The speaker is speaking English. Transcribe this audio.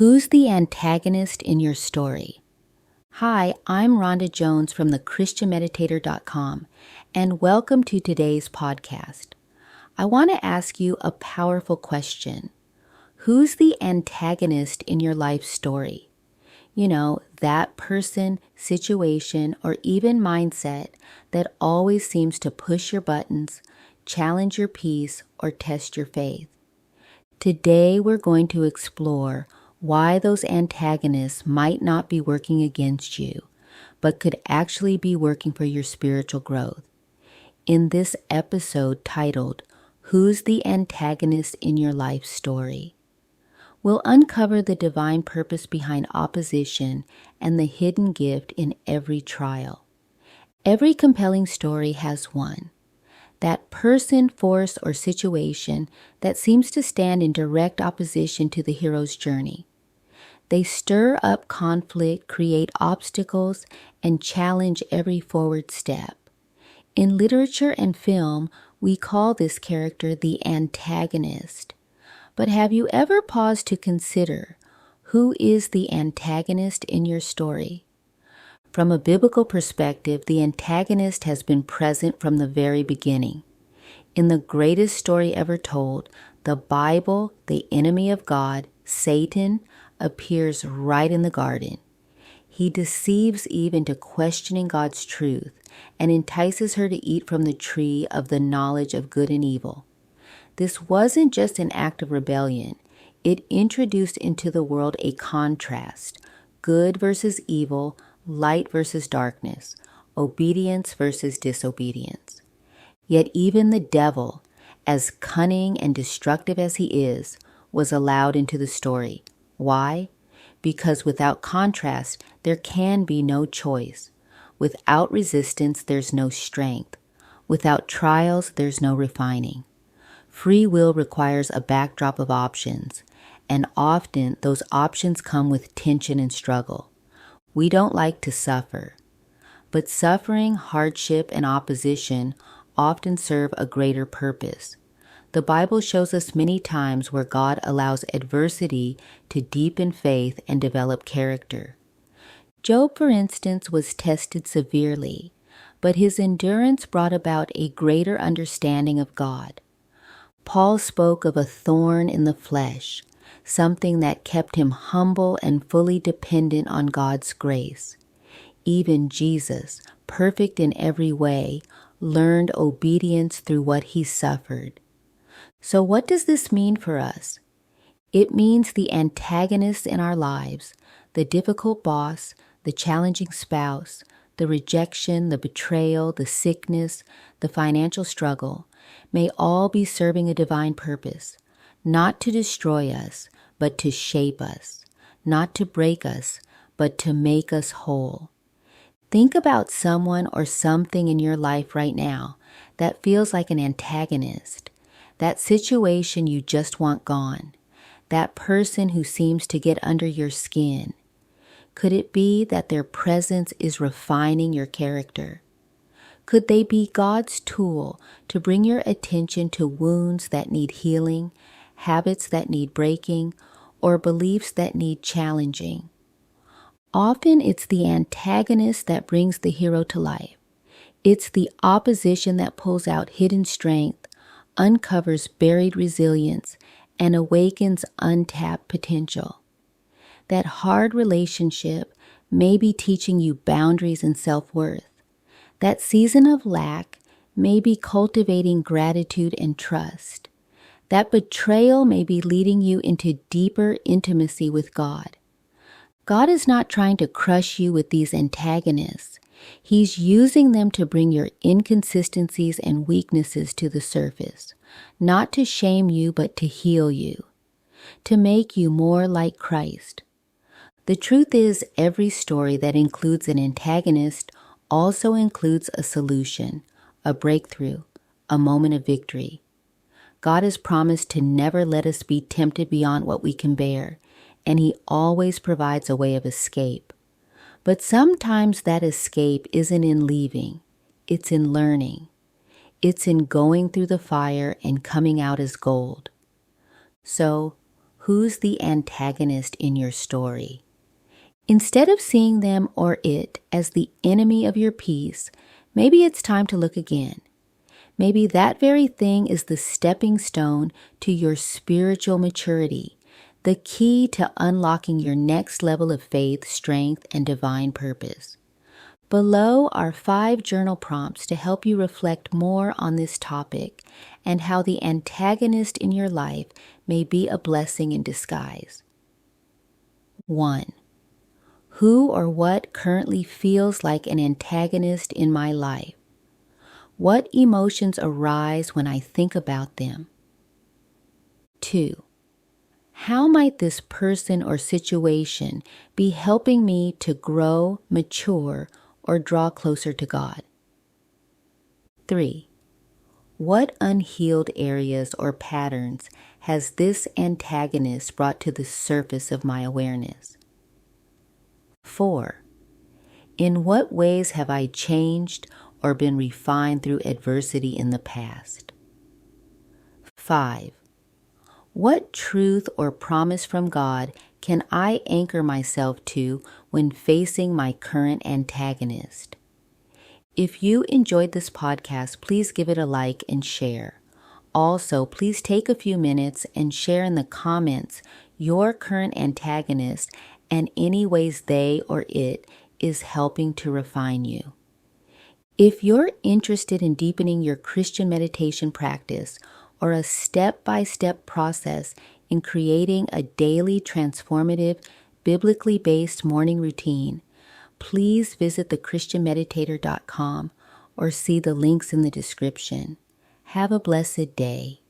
Who's the antagonist in your story? Hi, I'm Rhonda Jones from the ChristianMeditator.com, and welcome to today's podcast. I want to ask you a powerful question. Who's the antagonist in your life story? You know, that person, situation, or even mindset that always seems to push your buttons, challenge your peace, or test your faith. Today, we're going to explore why those antagonists might not be working against you, but could actually be working for your spiritual growth. In this episode titled, Who's the Antagonist in Your Life Story? We'll uncover the divine purpose behind opposition and the hidden gift in every trial. Every compelling story has one. That person, force, or situation that seems to stand in direct opposition to the hero's journey. They stir up conflict, create obstacles, and challenge every forward step. In literature and film, we call this character the antagonist. But have you ever paused to consider who is the antagonist in your story? From a biblical perspective, the antagonist has been present from the very beginning. In the greatest story ever told, the Bible, the enemy of God, Satan, appears right in the garden. He deceives Eve into questioning God's truth and entices her to eat from the tree of the knowledge of good and evil. This wasn't just an act of rebellion. It introduced into the world a contrast, good versus evil, light versus darkness, obedience versus disobedience. Yet even the devil, as cunning and destructive as he is, was allowed into the story. Why? Because without contrast, there can be no choice. Without resistance, there's no strength. Without trials, there's no refining. Free will requires a backdrop of options, and often those options come with tension and struggle. We don't like to suffer, but suffering, hardship, and opposition often serve a greater purpose. The Bible shows us many times where God allows adversity to deepen faith and develop character. Job, for instance, was tested severely, but his endurance brought about a greater understanding of God. Paul spoke of a thorn in the flesh, something that kept him humble and fully dependent on God's grace. Even Jesus, perfect in every way, learned obedience through what he suffered. So what does this mean for us? It means the antagonists in our lives, the difficult boss, the challenging spouse, the rejection, the betrayal, the sickness, the financial struggle, may all be serving a divine purpose, not to destroy us, but to shape us, not to break us, but to make us whole. Think about someone or something in your life right now that feels like an antagonist. That situation you just want gone. That person who seems to get under your skin. Could it be that their presence is refining your character? Could they be God's tool to bring your attention to wounds that need healing, habits that need breaking, or beliefs that need challenging? Often it's the antagonist that brings the hero to life. It's the opposition that pulls out hidden strength, uncovers buried resilience, and awakens untapped potential. That hard relationship may be teaching you boundaries and self-worth. That season of lack may be cultivating gratitude and trust. That betrayal may be leading you into deeper intimacy with God. God is not trying to crush you with these antagonists. He's using them to bring your inconsistencies and weaknesses to the surface, not to shame you, but to heal you, to make you more like Christ. The truth is, every story that includes an antagonist also includes a solution, a breakthrough, a moment of victory. God has promised to never let us be tempted beyond what we can bear, and He always provides a way of escape. But sometimes that escape isn't in leaving, it's in learning. It's in going through the fire and coming out as gold. So, Who's the antagonist in your story? Instead of seeing them or it as the enemy of your peace, maybe it's time to look again. Maybe that very thing is the stepping stone to your spiritual maturity, the key to unlocking your next level of faith, strength, and divine purpose. Below are 5 journal prompts to help you reflect more on this topic and how the antagonist in your life may be a blessing in disguise. 1. Who or what currently feels like an antagonist in my life? What emotions arise when I think about them? 2. How might this person or situation be helping me to grow, mature, or draw closer to God? 3. What unhealed areas or patterns has this antagonist brought to the surface of my awareness? 4. In what ways have I changed or been refined through adversity in the past? 5. What truth or promise from God can I anchor myself to when facing my current antagonist? If you enjoyed this podcast, please give it a like and share. Also, please take a few minutes and share in the comments your current antagonist and any ways they or it is helping to refine you. If you're interested in deepening your Christian meditation practice or a step-by-step process in creating a daily transformative, biblically based morning routine, please visit thechristianmeditator.com or see the links in the description. Have a blessed day.